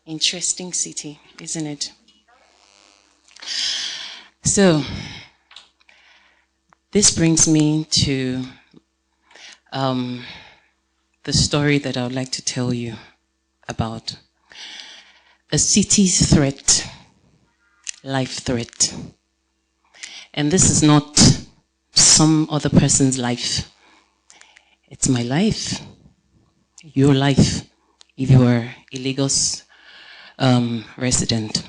Interesting city, isn't it? So, this brings me to the story that I would like to tell you about. A city's threat, life threat. And this is not some other person's life. It's my life, your life, if you are a Lagos resident.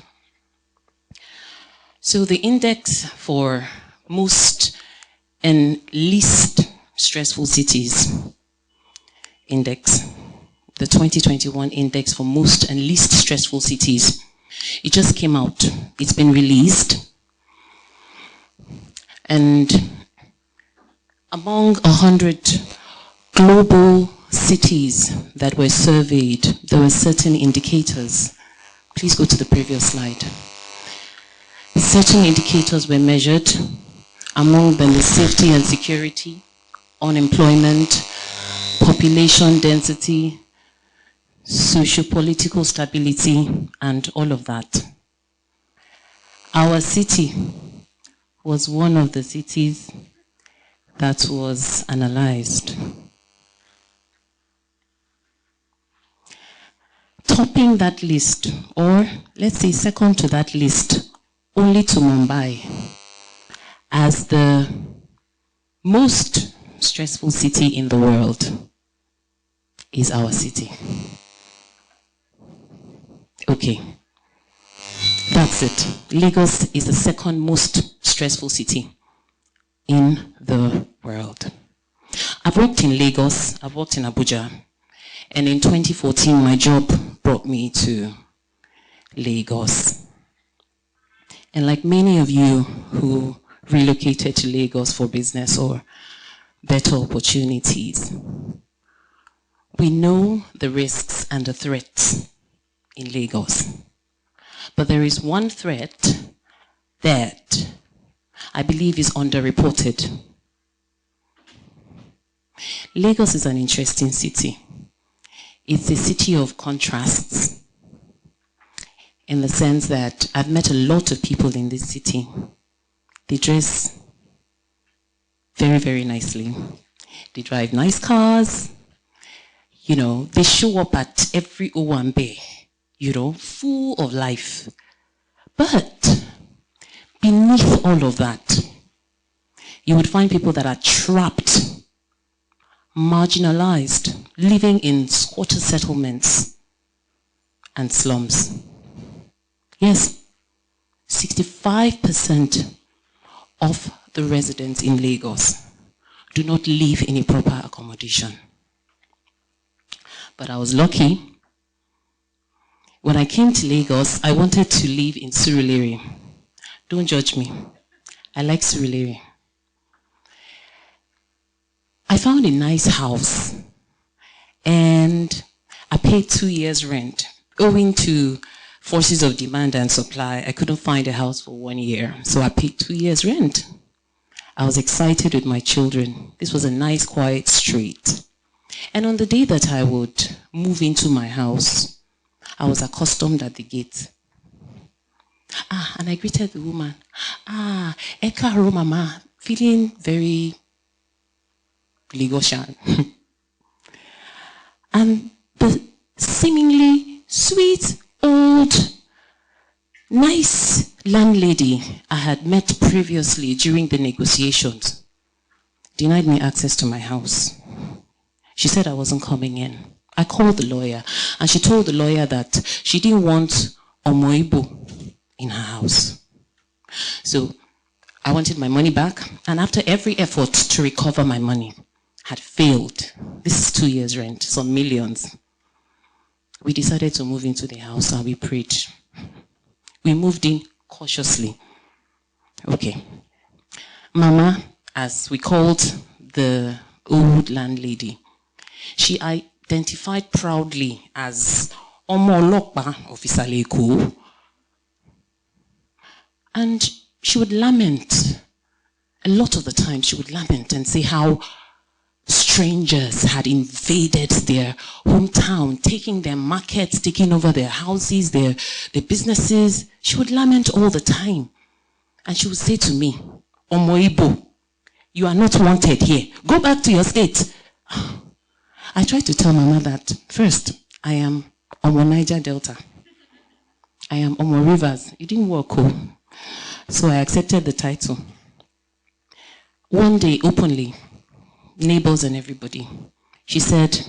So the index for most and least stressful cities index, the 2021 index for most and least stressful cities, it just came out. It's been released. And among 100 global cities that were surveyed, there were certain indicators. Please go to the previous slide. Certain indicators were measured, among them the safety and security, unemployment, population density, socio-political stability, and all of that. Our city was one of the cities that was analyzed. Topping that list, or let's say second to that list, only to Mumbai, as the most stressful city in the world, is our city. Okay, that's it. Lagos is the second most stressful city in the world. I've worked in Lagos, I've worked in Abuja, and in 2014, my job brought me to Lagos. And like many of you who relocated to Lagos for business or better opportunities, we know the risks and the threats in Lagos. But there is one threat that I believe is underreported. Lagos is an interesting city. It's a city of contrasts, in the sense that I've met a lot of people in this city. They dress very, very nicely. They drive nice cars. You know, they show up at every Owambe, you know, full of life. But beneath all of that, you would find people that are trapped, marginalized, living in squatter settlements and slums. Yes, 65% of the residents in Lagos do not live in a proper accommodation. But I was lucky. When I came to Lagos, I wanted to live in Surulere. Don't judge me. I like Surulere. I found a nice house, and I paid 2 years rent. Owing to forces of demand and supply, I couldn't find a house for 1 year, so I paid 2 years rent. I was excited with my children. This was a nice, quiet street. And on the day that I would move into my house, I was accustomed at the gate. And I greeted the woman. Eka haro mama, feeling very Lagosian. And the seemingly sweet, old, nice landlady I had met previously during the negotiations denied me access to my house. She said I wasn't coming in. I called the lawyer, and she told the lawyer that she didn't want Omoibo in her house. So I wanted my money back, and after every effort to recover my money had failed, this is 2 years rent, some millions, we decided to move into the house, and we prayed. We moved in cautiously. Okay. Mama, as we called the old landlady, she identified proudly as Omo Olopa of Isaleku. And she would lament. A lot of the time she would lament and say how strangers had invaded their hometown, taking their markets, taking over their houses, their businesses. She would lament all the time. And she would say to me, Omoibo, you are not wanted here. Go back to your state. I tried to tell Mama that, first, I am Omo Niger Delta. I am Omo Rivers. It didn't work. So I accepted the title. One day, openly, neighbors and everybody, she said,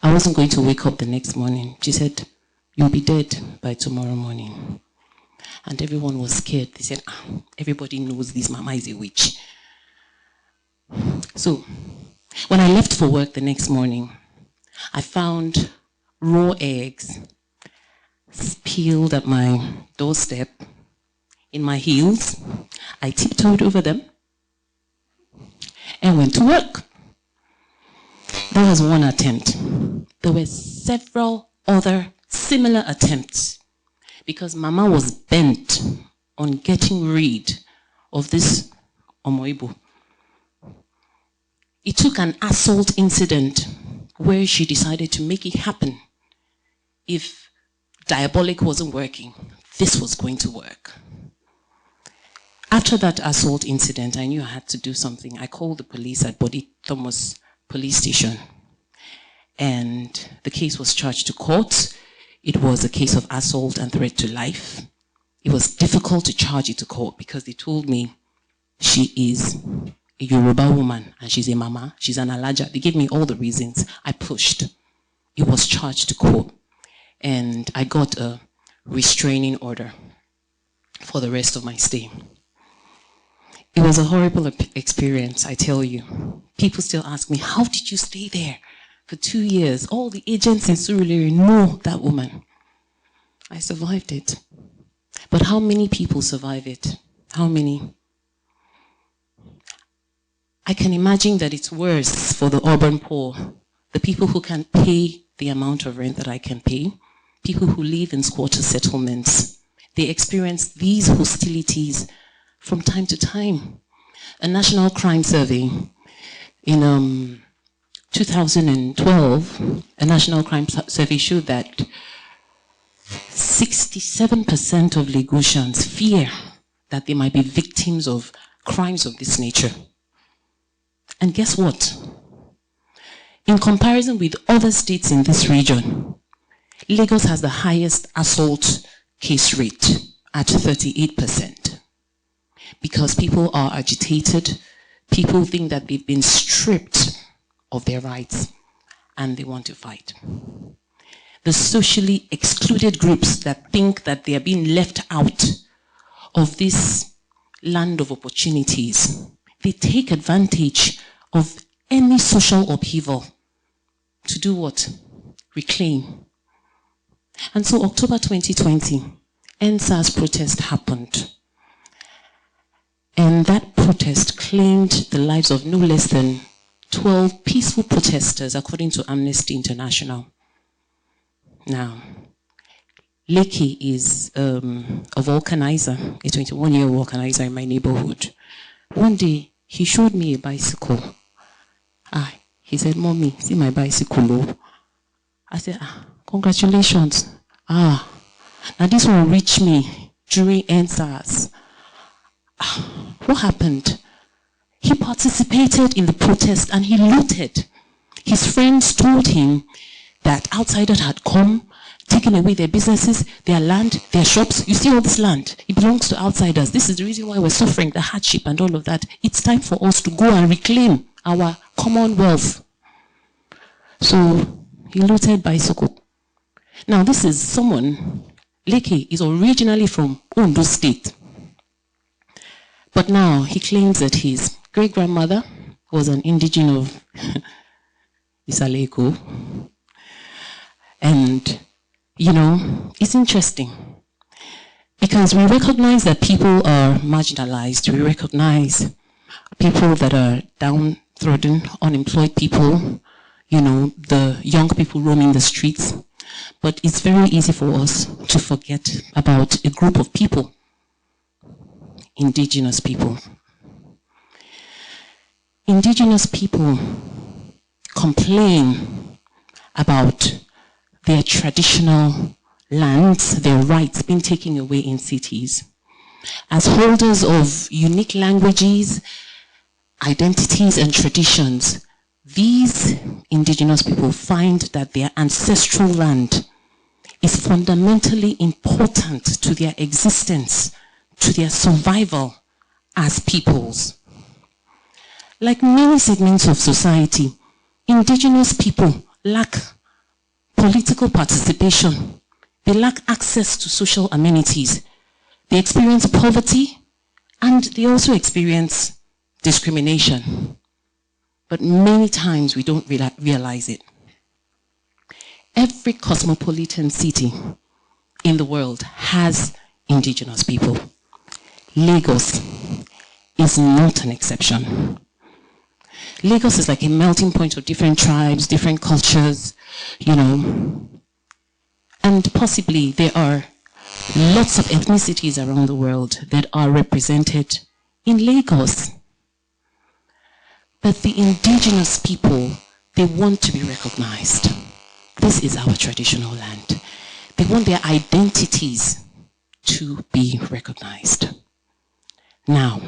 I wasn't going to wake up the next morning. She said, you'll be dead by tomorrow morning. And everyone was scared. They said, everybody knows this Mama is a witch. So, when I left for work the next morning, I found raw eggs peeled at my doorstep in my heels. I tiptoed over them and went to work. That was one attempt. There were several other similar attempts because Mama was bent on getting rid of this Omoibo. It took an assault incident where she decided to make it happen. If diabolic wasn't working, this was going to work. After that assault incident, I knew I had to do something. I called the police at Body Thomas Police Station, and the case was charged to court. It was a case of assault and threat to life. It was difficult to charge it to court because they told me she is a Yoruba woman and she's a mama, she's an alaja. They gave me all the reasons. I pushed. It was charged to court, and I got a restraining order for the rest of my stay. It was a horrible experience, I tell you. People still ask me, how did you stay there for 2 years? All the agents in Surulere know that woman. I survived it. But how many people survive it? How many? I can imagine that it's worse for the urban poor, the people who can't pay the amount of rent that I can pay, people who live in squatter settlements. They experience these hostilities from time to time. A national crime survey in 2012, a national crime survey showed that 67% of Lagosians fear that they might be victims of crimes of this nature. And guess what? In comparison with other states in this region, Lagos has the highest assault case rate at 38%. Because people are agitated, people think that they've been stripped of their rights and they want to fight. The socially excluded groups that think that they are being left out of this land of opportunities, they take advantage of any social upheaval to do what? Reclaim. And so October 2020, NSAS protest happened. And that protest claimed the lives of no less than 12 peaceful protesters, according to Amnesty International. Now, Leki is a vulcanizer, a 21-year vulcanizer in my neighborhood. One day, he showed me a bicycle. He said, Mommy, see my bicycle. I said, congratulations. Now this one reached me during NSAS. What happened? He participated in the protest and he looted. His friends told him that outsiders had come, taken away their businesses, their land, their shops. You see all this land, it belongs to outsiders. This is the reason why we're suffering the hardship and all of that. It's time for us to go and reclaim our commonwealth. So he looted bicycle. Now this is someone, Leke is originally from Ondo State. But now he claims that his great-grandmother was an indigenous of Isaleko. And, you know, it's interesting. Because we recognize that people are marginalized. We recognize people that are downtrodden, unemployed people, you know, the young people roaming the streets. But it's very easy for us to forget about a group of people, indigenous people. Indigenous people complain about their traditional lands, their rights being taken away in cities. As holders of unique languages, identities, and traditions, these indigenous people find that their ancestral land is fundamentally important to their existence, to their survival as peoples. Like many segments of society, indigenous people lack political participation. They lack access to social amenities. They experience poverty, and they also experience discrimination. But many times we don't realize it. Every cosmopolitan city in the world has indigenous people. Lagos is not an exception. Lagos is like a melting point of different tribes, different cultures, you know. And possibly there are lots of ethnicities around the world that are represented in Lagos. But the indigenous people, they want to be recognized. This is our traditional land. They want their identities to be recognized. Now,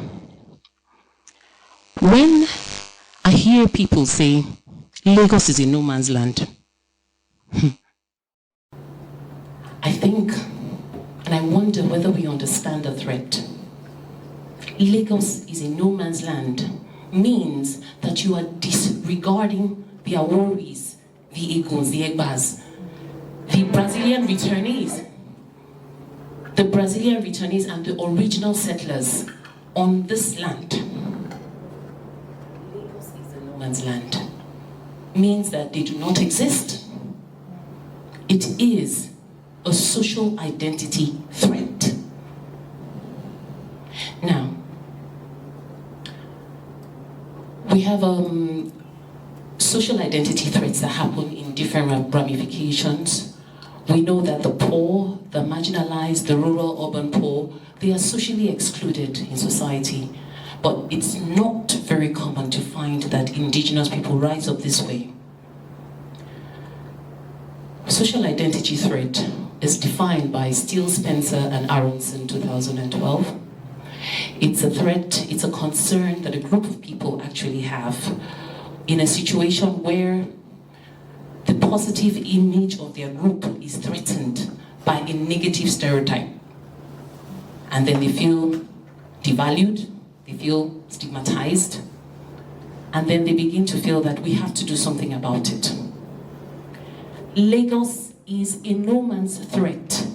when I hear people say, Lagos is a no man's land, I think, and I wonder whether we understand the threat. Lagos is a no man's land means that you are disregarding the Aworis, the Eguns, the Egbas, the Brazilian returnees and the original settlers on this land. Lagos is a no man's land. Means that they do not exist. It is a social identity threat. Now, we have social identity threats that happen in different ramifications. We know that the poor, the marginalized, the rural, urban poor, they are socially excluded in society. But it's not very common to find that indigenous people rise up this way. Social identity threat is defined by Steele, Spencer, and Aronson 2012. It's a threat, it's a concern that a group of people actually have in a situation where the positive image of their group is threatened by a negative stereotype. And then they feel devalued, they feel stigmatized, and then they begin to feel that we have to do something about it. Lagos is a no man's threat.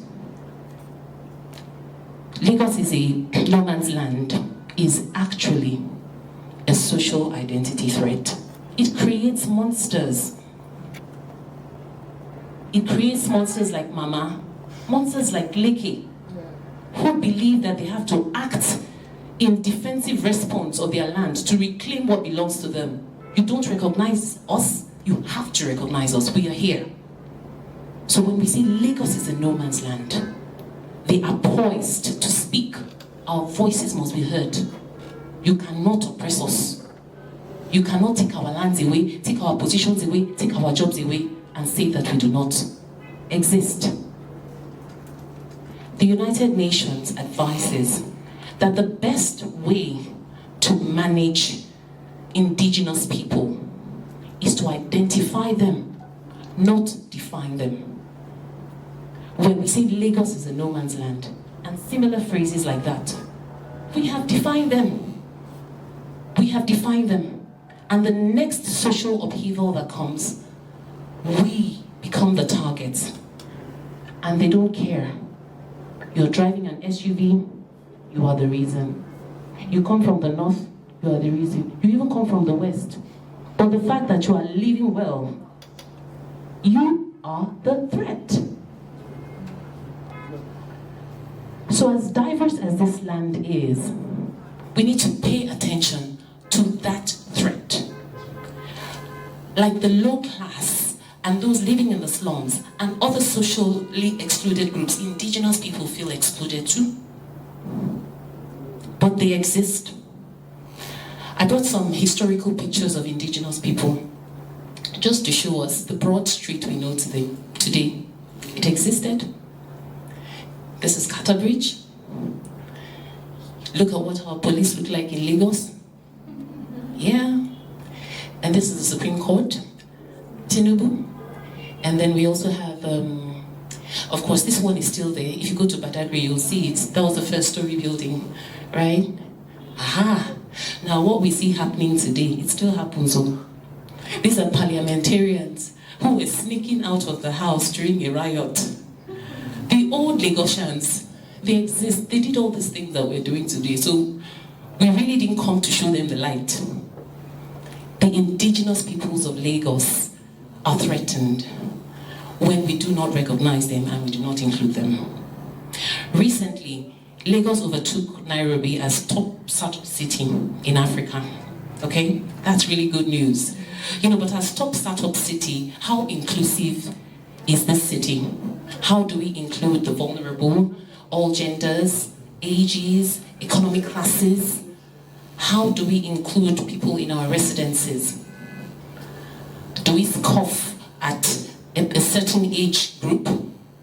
Lagos is a no man's land is actually a social identity threat. It creates monsters. It creates monsters like Mama, monsters like Leke, who believe that they have to act in defensive response of their land to reclaim what belongs to them. You don't recognize us, you have to recognize us. We are here. So when we say Lagos is a no man's land, they are poised to speak. Our voices must be heard. You cannot oppress us. You cannot take our lands away, take our positions away, take our jobs away, and say that we do not exist. The United Nations advises that the best way to manage indigenous people is to identify them, not define them. When we say Lagos is a no man's land, and similar phrases like that, we have defined them. We have defined them. And the next social upheaval that comes, we become the targets. And they don't care. You're driving an SUV, you are the reason. You come from the north, you are the reason. You even come from the west. But the fact that you are living well, you are the threat. So as diverse as this land is, we need to pay attention to that threat. Like the low class and those living in the slums and other socially excluded groups, indigenous people feel excluded too. But they exist. I brought some historical pictures of indigenous people just to show us the broad street we know today. It existed. This is Bridge. Look at what our police look like in Lagos. Yeah. And this is the Supreme Court, Tinubu. And then we also have, of course, this one is still there. If you go to Badagry, you'll see it. That was the first story building, right? Aha. Now what we see happening today, it still happens. These are parliamentarians who were sneaking out of the house during a riot. The old Lagosians, they exist. They did all these things that we're doing today. So we really didn't come to show them the light. The indigenous peoples of Lagos are threatened when we do not recognize them and we do not include them. Recently, Lagos overtook Nairobi as top startup city in Africa. Okay, that's really good news. But as top startup city, how inclusive is this city? How do we include the vulnerable, all genders, ages, economic classes? How do we include people in our residences? Do we scoff at a certain age group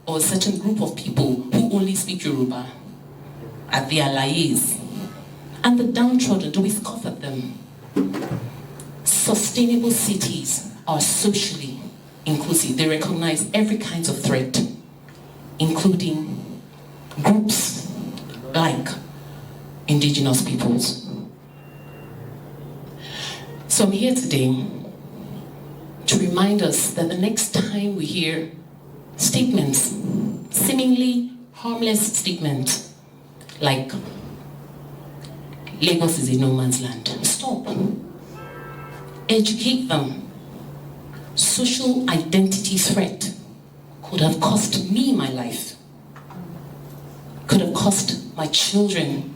or a certain group of people who only speak Yoruba, at the allies? And the downtrodden, do we scoff at them? Sustainable cities are socially inclusive. They recognize every kind of threat, including groups like indigenous peoples. So I'm here today to remind us that the next time we hear statements, seemingly harmless statements, like Lagos is a no man's land, stop. Educate them. Social identity threat could have cost me my life, could have cost my children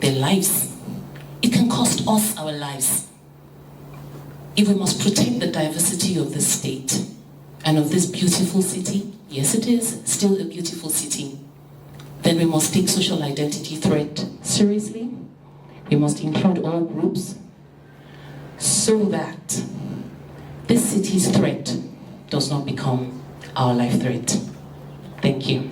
their lives. It can cost us our lives. If we must protect the diversity of this state and of this beautiful city, yes it is still a beautiful city, then we must take social identity threat seriously. We must include all groups so that this city's threat does not become our life threat. Thank you.